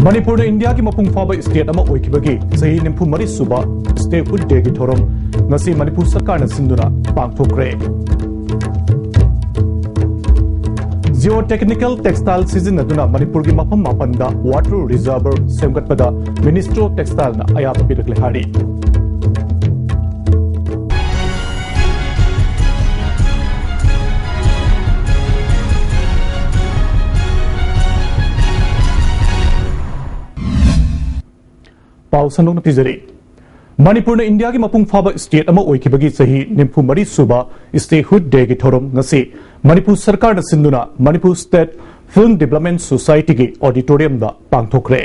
Manipur India की मपुंग फाबा state अमा ओइखिबगी सही निम्फु मरी सुबा स्टेटहुड डे की थोरम ngasi मणिपुर सरकार न सिंधुना पांगथोक्रे जियो टेक्निकल टेक्सटाइल सीजन अदुना मणिपुर की मफम मापनदा वाटर रिजर्वर सेमगतपदा मिनिस्ट्री ऑफ टेक्सटाइल न अयाब पिरकले हारी पाउसनों पिजरी मणिपुर ने इंडिया की मपुंग फाबा स्टेट अमा ओइखिबगी सही निम्फु मरी सुबा स्टेटहुड डे की थोरम ngasi मणिपुर सरकार न सिंधुना Manipur state film development society की ऑडिटोरियम दा पांगथोक्रे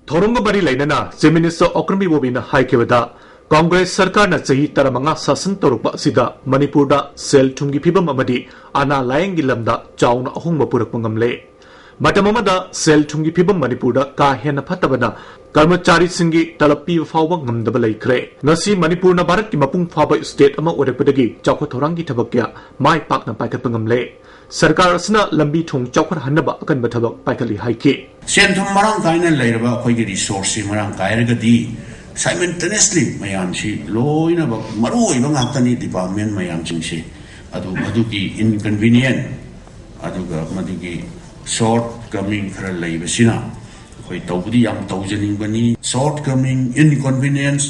थोरम बरी लेना चीफ मिनिस्टर ओक्रमी बोबीना हाइकेबदा कांग्रेस सरकार न सही तरमंगा शासन तौरपा सिदा मणिपुर दा सेल थुंगी फिबम अमदी अना लायंगी लमदा चाउना अहुंग पुरक पंगमले मतमदा सेल थुंगी फिबम मणिपुर दा का हेन फतबना कर्मचारी सिंगी तलपी फाव ngमदब लेख्रे ngasi मणिपुर न भारत की मपुंग फाब स्टेट अमा ओरेपदगी चौखो थोरांगी थबक्या माय पाकना पाइखत पंगमले सरकार असना लंबी थोंग चौखर हन्नबा अकन थबक पाइखली हाइके सेंथम मरांग कायना लेरबा अखोइगी रिसोर्स सि मरांग कायरगदी साइमल्टेनियसली मयाम सि लोइना मरु ओइबा ngaktani डिपार्टमेंट मयाम सिंगसे अदु मदुगी इनकन्वीनियंट अदुगा मदुगी शॉर्ट कमिंग खरा लेबसिना कोई तौबदी याम तौजनिंग बनी शॉर्ट कमिंग इनकन्वीनियंस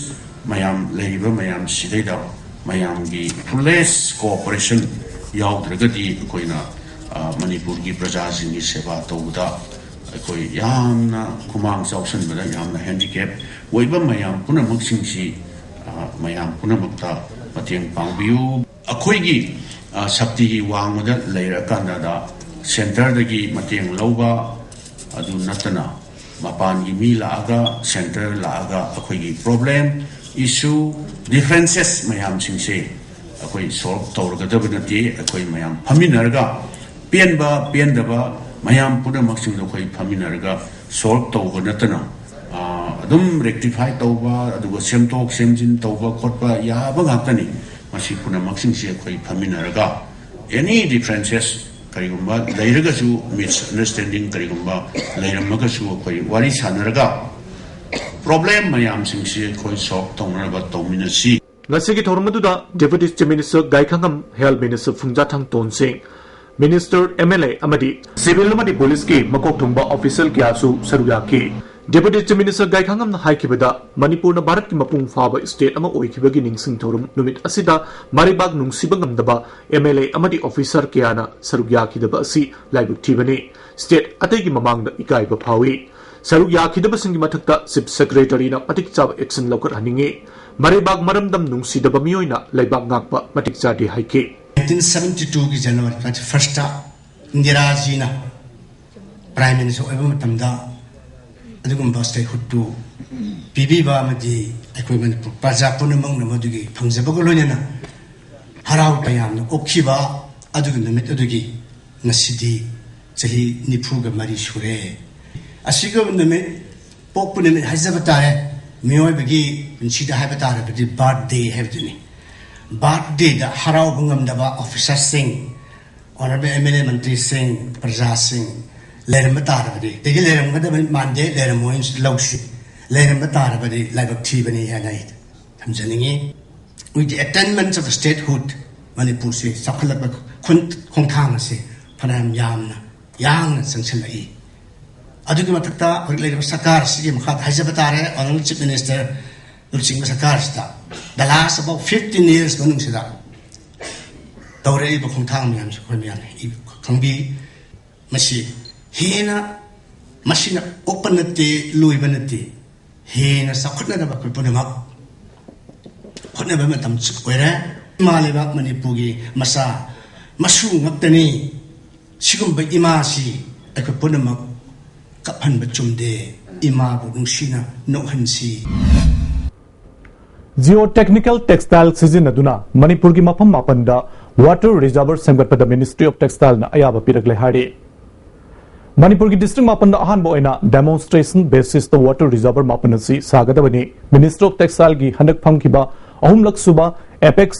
मयाम लेबा मयाम सिदैदा मयाम की फुलेस कोऑपरेशन याउद्रगदी कोइना मणिपुर की प्रजा सिंगी सेवा तौदा कोई यामना कुमांग चाउसन बदा यामना हैंडीकैप वइबा मयाम पुनमक सिंगसी मयाम पुनमकता मतेंग पांगबियु अखोइगी शक्ति वांगदा लेरकांदा सेंटर दगी मतेंग लौबा अदु नतना मपान की मी लागा सेंटर लागा अखोइगी प्रॉब्लम इशू डिफरेंसेस मयाम सिंगसे अखोइ सॉल्व तौरगदब नते अखोइ मयाम फमिनरगा पेनबा पेनदबा मयाम पुनमक सिंग अखोइ फमिनरगा सॉल्व तौग नतना अदुम रेक्टिफाई तौबा अदुगा सेमटोक सेमजिन तौबा खोटबा याबा गातनी मसी पुनमक सिंगसे अखोइ फमिनरगा एनी डिफरेंसेस करिगुम्बा लेरगसु मिसअंडरस्टैंडिंग करिगुम्बा लेरमगसु अखोइ वारी सानरगा प्रॉब्लम मयाम सिंगसे अखोइ सॉल्व तौनरबा तौमिनसी ngasi ki thormaduda deputy chief minister gaikangam health minister phungjathang tonsing minister mla amadi civil amadi police ki makok thungba official kya su saruya ki deputy chief minister gaikangam na haikibada manipur na bharat ki mapung phaba state ama oikibagi ningsing thorum numit asida maribag nungsiba ngamdaba mla amadi officer kya na saruya ki daba asi laibuk thibani state atai ki mamang da ikai ba phawi saruya ki daba singi mathakta chief secretary na patik chab action lokar haninge मरेबाग मरमदम नुंसीदब मियोइना लेबाग ngakpa matik chadi haike 1972 की जनवरी 21 ता इंदिरा जी ना prime minister ओइबा मतमदा अदुगुम्बा state हुट्टू पीबीबा मदि अखोइ मणिपुर प्रजा पुनमंग नमदुगी फंगजबगो लोयना हराव तयाम न ओखिबा अदुगु नमित अदुगी नसिदी चही निफुगा मरी सुरे असिगो नमित पोकपु नमित हाजबा तारे मियोइबगी पुंसीदा हाइबा तारबदि बर्थडे हैबदुनी बर्थडे दा हराव बंगमदबा ऑफिसर सिंह ऑनरेबल एमएलए मंत्री सिंह प्रजा सिंह लेरम तारबदि तेगे लेरम गदब मानदे लेरम मोइंस लौसी लेरम तारबदि लाइबक थीबनी हानाइ थमजनिंगे with the attainments of the statehood Manipur se sakhalaba khongthang se phanam yamna yang sangchalai adugi matakta regular sakar si makhat hajabare honorable chief minister Lulsing sakar sta the last about 15 years manung sida tawrei ba khongthang myam se khoi myam khangbi masi hena masina openate luibanate hena sakhatna ba ko punamak khotna ba matam chikoira maleba Manipuri masa masu ngaktani sigumba imasi ako punamak kaphan bachumde ima bunungsina nohansi geo technical textile season अदुना मणिपुर की मफम मापनदा water reservoir सेमगतपद ministry of textile ना अयाब पिरकले हारी मणिपुर की डिस्ट्रिक्ट मापन अहान बोइना demonstration basis the water reservoir मापन सी सागदबनी मिनिस्ट्री ऑफ टेक्सटाइल की हनक फंगखिबा अहुमलक सुबा एपेक्स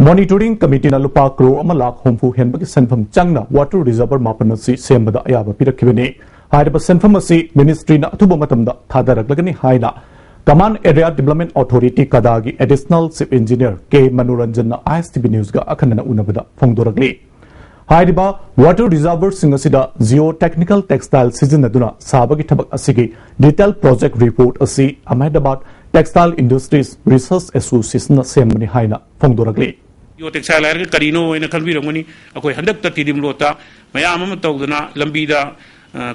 मॉनिटरिंग कमिटी ना लुपा करोड़ अमा लाख होमफु हेनबकी सनफम चंगना वाटर रिजर्वर मापन सी सेमबदा अयाब पिरखिबनी हाइरब सेंफम असी मिनिस्ट्री ना अथुब मतमदा थादरगलगनी हाइना कमान एरिया डेवलपमेंट अथॉरिटी कदागी एडिशनल चीफ इंजीनियर के मनोरंजन ISTV न्यूज गा अखनना उनबदा फोंगदोरगले हाइरिबा वाटर रिजर्वर सिंग असिदा जियो टेक्निकल टेक्सटाइल सिजनदुना साबगी थबक असिगी डिटेल प्रोजेक्ट रिपोर्ट असी Ahmedabad textile industries research association सेमनी हाइना फोंगदोरगले यो टेक्सटाइल है करीनो इन खलबीरमनी अखोय हंदक तिदिम लोता मयाम अम तौदना लंबीदा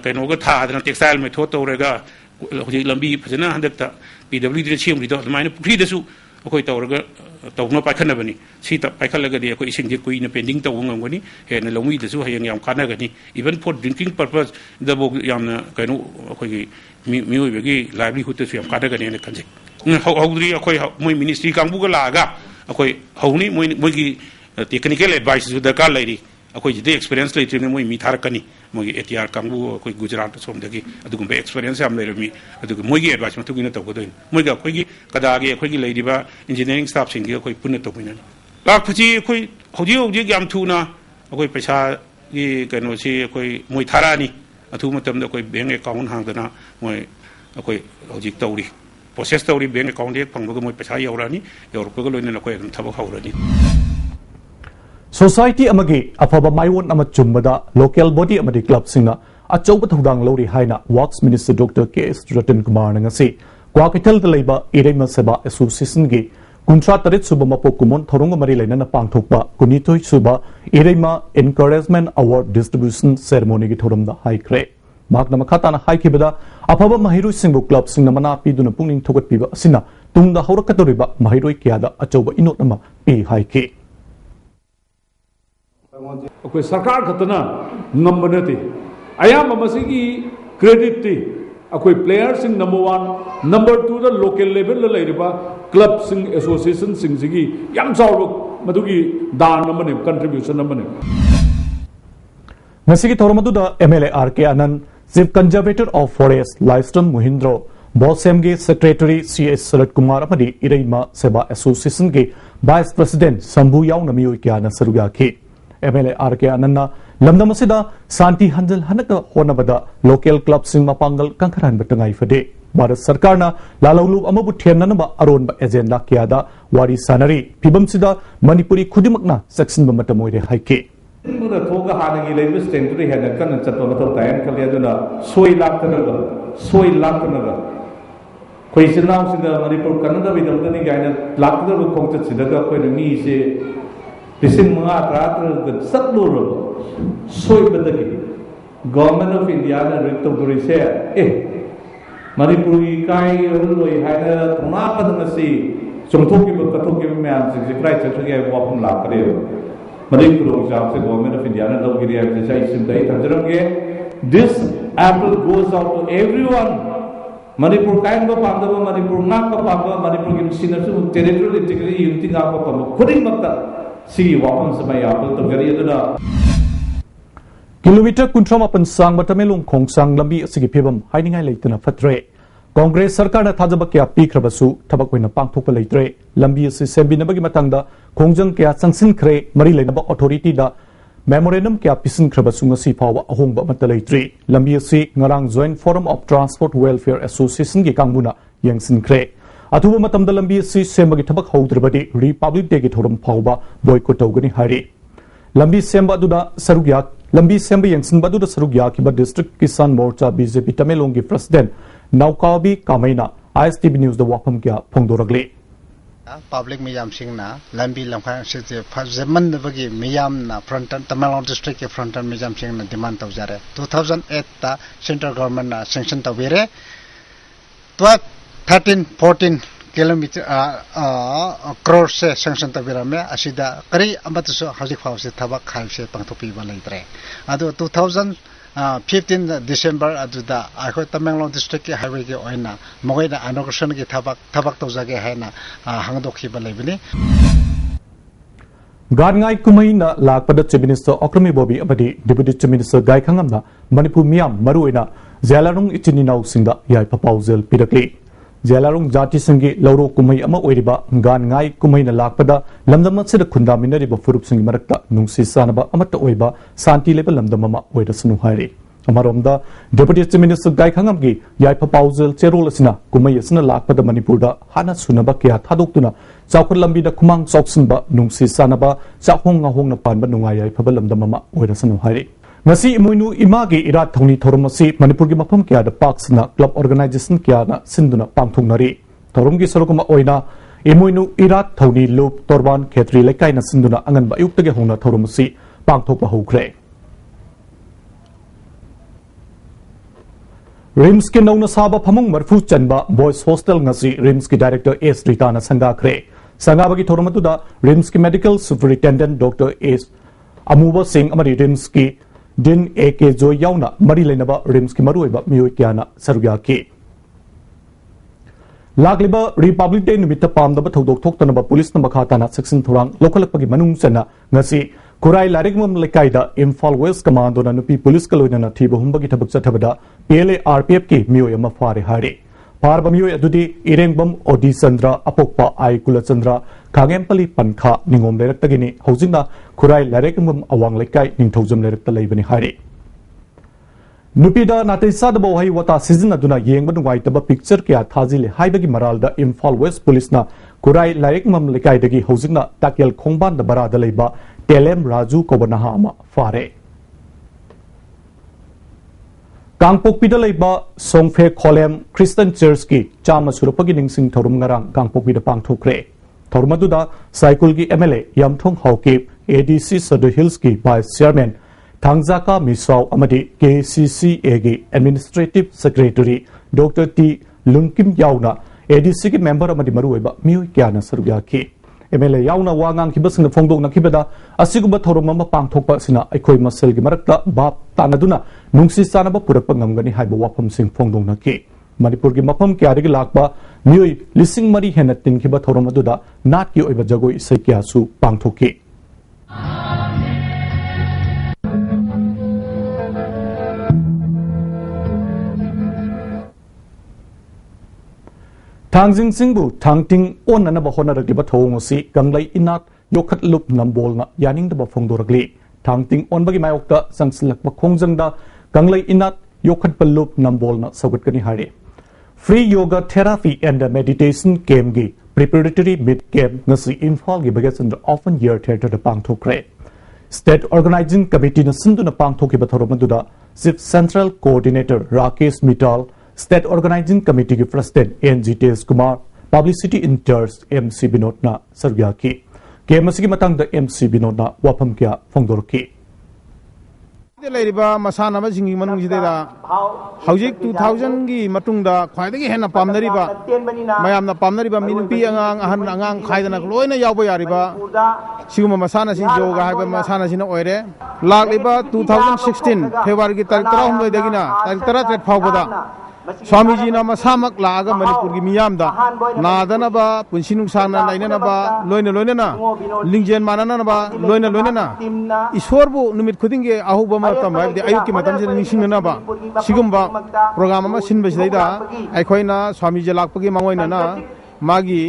कइनोगा थादना टेक्सटाइल में थो तौरेगा हुजी लंबी फजना हंदक PWD सेमरिदो अदमाइना पुखरीदसु अखोय तौरगा तौनो पाखनबनी सी त पाखलगदी अखोय इसिंग कुइना पेंडिंग तौंगमगनी हेन लौमीदसु हयंग याम खानागनी इवन फॉर ड्रिंकिंग पर्पस दबो यामना कइनो अखोय मियोबगी लाइवलीहुड तसु याम खानागनी ने खंजे हौद्री अखोय मोय मिनिस्ट्री कांगबुगा लागा अखोय हौनी मोयगी टेक्निकल एडवाइस दरकार लेरी अखोय जिदे एक्सपीरियंस लेत्रिने मोय मी थारकनी मोयगी ATR कांगबु अखोय गुजरात सोमदगी अदुगुंबे एक्सपीरियंस याम लेरमी अदुगु मोयगी एडवाइस मतुगिना तौगदोइन मोयगा अखोयगी कदागी अखोयगी लेरिबा इंजीनियरिंग स्टाफ सिंगी अखोय पुन्ना तौमिनानी लाखफुची अखोय हौजी हौजी याम थुना अखोय पैसा गी कइनोसी अखोय मोय थारानी अथु मतमदा अखोय बैंक अकाउंट हांगदना मोय अखोय हौजी तौरी प्रोसेस तौरी बैंक अकाउंट एक फंगबगा मोय पैसा यौरानी यौरपगा लोइना अखोय थबक हौरानी सोसाइटी अमगे अफब माइवोन अम चुम्बदा लोकल बॉडी अमदी क्लब सिंगना अचौब थौदांग लौरी हाइना works minister doctor KS Ratan Kumar नंगसी क्वाकिथल दलैबा इरेम सेवा एसोसिएशन गे 53 सुबा मपो कुमोन थोरंग मरी लेना पांगथोकबा 19 सुबा इरेमा एनकरेजमेंट अवार्ड डिस्ट्रीब्यूशन सेरेमनी गे थोरमदा हाइख्रे माकना मखाताना हाइखिबदा अफब महिरुई सिंगबु क्लब सिंगना मना पिदुना पुंगनिंग थोगतपिबा असिना तुंगदा हौरकतोरिबा महिरुई क्यादा अचौब इनोट अमा पि हाइखे अखोई सरकार खतना नंबनती अयाम मसिगी क्रेडिट ती अखोई प्लेयर सिंग number 1 number 2 the local level लेरिबा क्लब सिंग एसोसिएशन सिंग सिगी याम चाव मदुगी दान नंबने कंट्रीब्यूशन नंबने नसिगी थोरमदुदा MLA RK Anand chief conservator of forest लाइस्टन महिंद्रो बॉसेम के सेक्रेटरी CS शरद कुमार अमदी इरेमा सेवा एसोसिएशन के वाइस प्रेसिडेंट संभू याउना मियोय क्याना सरुयाखि MLA RK आनंदना लमदम असिदा शांति हंजल हनक होनबदा लोकल क्लब सिंग मपांगल कंखरान बतंगाई फदे भारत सरकारना लालौलु अमबु थेननबा अरोनबा एजेंडा क्यादा वारी सानरी फिबमसिदा मणिपुरी खुदिमकना सेक्शन बमतम ओइरे हाइके मुना थोगा हानगी लेबस टेंटरी हेन कन चतो मतो तायन खले अदुना सोई लाक्तनगा क्वेश्चनाउ सिदा मणिपुर कन्नदा बिदमदनी गायना लाक्तदब खोंगत सिदागा कोइ मी से लिसिंग मंगा तरातर सत्लुरो सोइबदगी गवर्नमेंट ऑफ इंडिया ने रिकटोरी से मणिपुरी काई लोई हाइना थोना पदनसी चोंथोकी कथोकी मैम से क्राइ चचगे वापम लाकरे मणिपुर एग्जाम से गवर्नमेंट ऑफ इंडिया ने लौगिरी एक्सरसाइज सिमदई तजरंगे this appeal goes out to everyone Manipur काइन को पांगदब मणिपुर नाक को पांगदब मणिपुर की सिनसु टेरिटोरियल इंटीग्रिटी यूनिटी नाक को पांगदब खुदिंग मक्ता सी वापम समय एप्पल तो गरी अदुना किलोमीटर 38 सांग मतमेलुंग खोंगसांग लंबी असिगी फिबम हाइनिंगाई लेतना फत्रे कांग्रेस सरकार ना थाजब क्या पीखरबसु थबक होइना पांगथोकप लेत्रे लंबी असि सेम्बिनबगी मतंगदा खोंगजंग क्या संगसिनख्रे मरी लेनबा अथॉरिटी दा मेमोरेंडम क्या पिसिनख्रबसु ngasi फावा अहोंगबा मत लेत्रे लंबी असि ngarang joint forum of transport welfare association gi kangbuna yangsinkhre अथुब मतमदा लंबी असि सेमबगी थबक हौद्रबदी रिपब्लिक डे gi thoram फावबा बॉयकॉट तौगनी हारि लंबी सेम्बा दुदा सरुग्या लंबी सेम्बा यंगसिन बदुदा सरुग्या की डिस्ट्रिक्ट किसान मोर्चा BJP तमेलोंग की प्रेसिडेंट नौकाबी कामैना ISTV न्यूज द वाफम क्या फोंगदोरगले पब्लिक मियाम सिंगना लंबी लंखा से फजमन बगी मियाम ना फ्रंटन तमेलोंग डिस्ट्रिक्ट के फ्रंटन मियाम सिंगना डिमांड तौजारे 2008 ता सेंट्रल गवर्नमेंट ना सैंक्शन तौबेरे 13-14 किलोमीटर क्रोर से सैंक्शन तौबेरमे असिदा करी अमतसु हजिक फावसे थबक खाइसे पंगथोपीबा लेत्रे अदो 2015 डिसेंबर अदुदा आखो तमेंगलोंग डिस्ट्रिक्ट के हाईवे के ओइना मगैना इनॉग्रेशन के थबक तौजागे हैना हांगदोखिबा लेबिनी गानगाई कुमैना लाकपद चीफ मिनिस्टर अक्रमी बॉबी अबदी डिप्यूटी चीफ मिनिस्टर गायखंगमना मणिपुर मियाम मरुइना जेलारुंग इचिनिनाउ सिंगदा याइफा पाउजेल पिरकली जेलारुंग जाति संगी लौरो कुमै अमा ओइरिबा गानगाई कुमैना लाकपदा लमदम सिदा खुंदामिनरिबा फुरुप सिंग मरक्ता नुंसी सानबा अमत ओइबा शांति लेबल लमदम अमा ओइरसनु हाइरे अमरोमदा डेप्यूटी चीफ मिनिस्टर गायखांगमगी याइफा पाउजल चेरोल असना कुमई असना लाखपद मणिपुरदा हाना सुनबा क्या थादोक्तुना चाउखत लंबीदा खुमांग चौक्सनबा नुंगसी सानबा चाहोंग ngahoंगना पानबा नुंगाय याइफा लमदम अमा ओइरसनु हाइरे ngasi imuinu imagi irat thongni thoromasi manipurgi mafam kya da paksna club organization kya na sinduna pangthongnari thoromgi sorokuma oina imuinu irat thongni loop torban khetri lekai na sinduna anganba ayuktage hongna thoromasi pangthokpa hokre rims ke nauna saba phamung marfu chanba boys hostel ngasi rims ki director s rita na sanga khre sanga bagi thoromatu da rims ki medical superintendent dr s amuba singh amari rims ki दिन एक जो यावना मरी लेनबा RIMS की मरुइबा मियोय क्याना सरुया के लागलिबा Republic day निमित्त पामदबा थौदोक थोक्तनबा police न मखाताना section थोरांग लोकलपगी मनुंग चना ngasi kurai larigmam lekaida imphal west commando na nupi police kaloina thiba humbagi thabak chathabada PLA RPF ki miyoy ama fare hare parba miyoy adudi irengbam odi chandra apokpa ai kulachandra khangempali pankha ningom lerak hojingna kurai larigmam awang lekai ningthaujam lerak ta leibani hare nupida natai sadaba hai wata season aduna yengba nuwaitaba picture kya thajile haibagi maralda imphal west police na kurai larigmam lekai dagi hojingna takel khongban da barada leiba telem raju kobanaha ama fare Gangpokpida leiba songfe kholem Christian Church ki chama surapagi ningsing thorum ngarang Gangpokpida pangthokre thormaduda cycle ki MLA Yamthong Hawke ADC Sadu Hills ki vice chairman Thangjaka Misau amadi KCCA ki administrative secretary Dr T Lungkim Yauna ADC ki member amadi maruiba miui kyana sarugya ki MLA yauna wangang kibasing na fongdong nakibada asiguba thoromama pangthokpa sina aikoi masel gi marakta bap tanaduna nungsi sanaba purakpa ngamgani haiba wafam sing fongdong naki manipur gi mafam kyari gi lakba mioi lising mari hena tin kiba thoromaduda nat ki oiba jagoi isai kya su pangthoki Tangjing Singbu Tangting on na ba hona ragli ba thong si ganglai inat yokhat lup nambol na yaning da ba phongdo ragli Tangting on bagi mayokta sangsilak ba khongjang da ganglai inat yokhat ba lup nambol na sagut kani hare Free yoga therapy and meditation game gi preparatory mid game ngasi infal gi bagas under often year theater da pangthokre State Organizing Committee na sindu na pangthoki ba thoromaduda Chief Central Coordinator Rakesh Mittal State Organizing Committee ki President NGTS Kumar Publicity in Charge MC Binod na sargya ki KMC ki matang da MC Binod na wapam kya fongdor ki लेरिबा मसाना मजिंगी मनुंग जिदेदा हौजिक 2000 गी मतुंगदा ख्वाइदगी हेना पामनरिबा मयामना पामनरिबा मिनुपी अंगांग अहन अंगांग खाइदना लोइना यावबा यारिबा सिगुमा मसाना सि योगा हाइबा मसाना सिना ओइरे लागलिबा 2016 फेब्रुवारी की तारिख 13 दगिना तारिख 13 फावबदा स्वामी जी ना मसामक लागा मणिपुर की मियामदा नादनबा पुंसी नुकसान लाइननबा लोइना लोइना लिंगजेन माननबा लोइना लोइना ईश्वरबु निमित खुदिंगे अहुबा मतम हाइबदि अयुक की मतम से निसिंगनबा सिगुम्बा प्रोग्राम अमा सिनबसिदा आइखोइना स्वामी जी लाकपगी मांगोइना मागी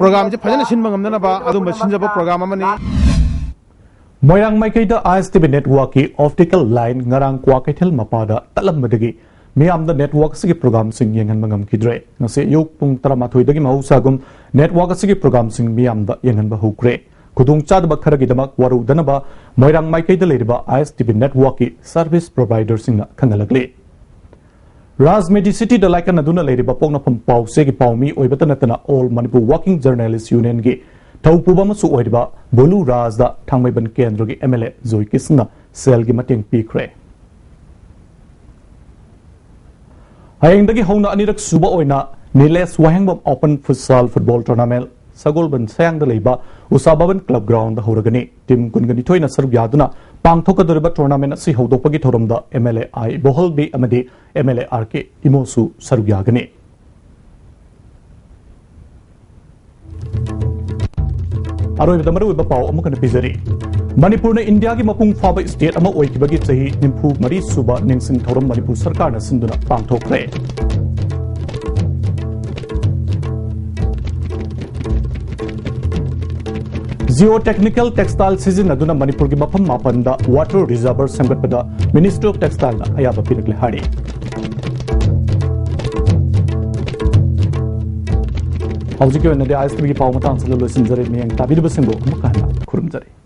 प्रोग्राम से फजन सिनबा ngamnanaba adum sinjaba program amani Moyang Maikaida ISTV network ki optical line ngarang kwa kaithel mapada talambadagi Miam the network sigi program sing yengan mangam kidre ngase yuk pung taramathoi dagi mahusagum network sigi program sing miam da yengan ba hukre kudung chad ba khara gi damak waru danaba moirang maikai da leriba ISTV network ki service provider sing na khangalakle Rajmedi city da laikan aduna leriba pongna pham pau segi paumi oibata natana all Manipur working journalists union gi thaupuba masu oiba bolu raj da thangmai ban kendra gi MLA Joy Kisna sel gi mateng pikre Hayengdagi hona anirak suba oina Niles Wahengbam Open Futsal Football Tournament Sagolban Sayang da leiba Usababan Club Ground da horagani tim kungani toina sarug yaduna pangthokadoriba tournament asi hodokpagi thoromda MLA I Boholbi amadi MLA RK Imosu sarug yagani Aroi da maru ba pau amukana pizari Manipur na India ki mapung faba state ama oikibagi chahi nimpu mari suba ningsing thorom Manipur sarkar na sinduna pangthokre geo technical textile season अदुना मणिपुर की मफम मापनदा water reservoir सेमगतपदा ministry of textile ना अयाबा पिरकले हाड़ी हौजिक ओइनदे ISTV की पाव मतांग सलो लोइसिनजरे मियंग ताबिदबसिंबो अमुक हना खुरुमजरे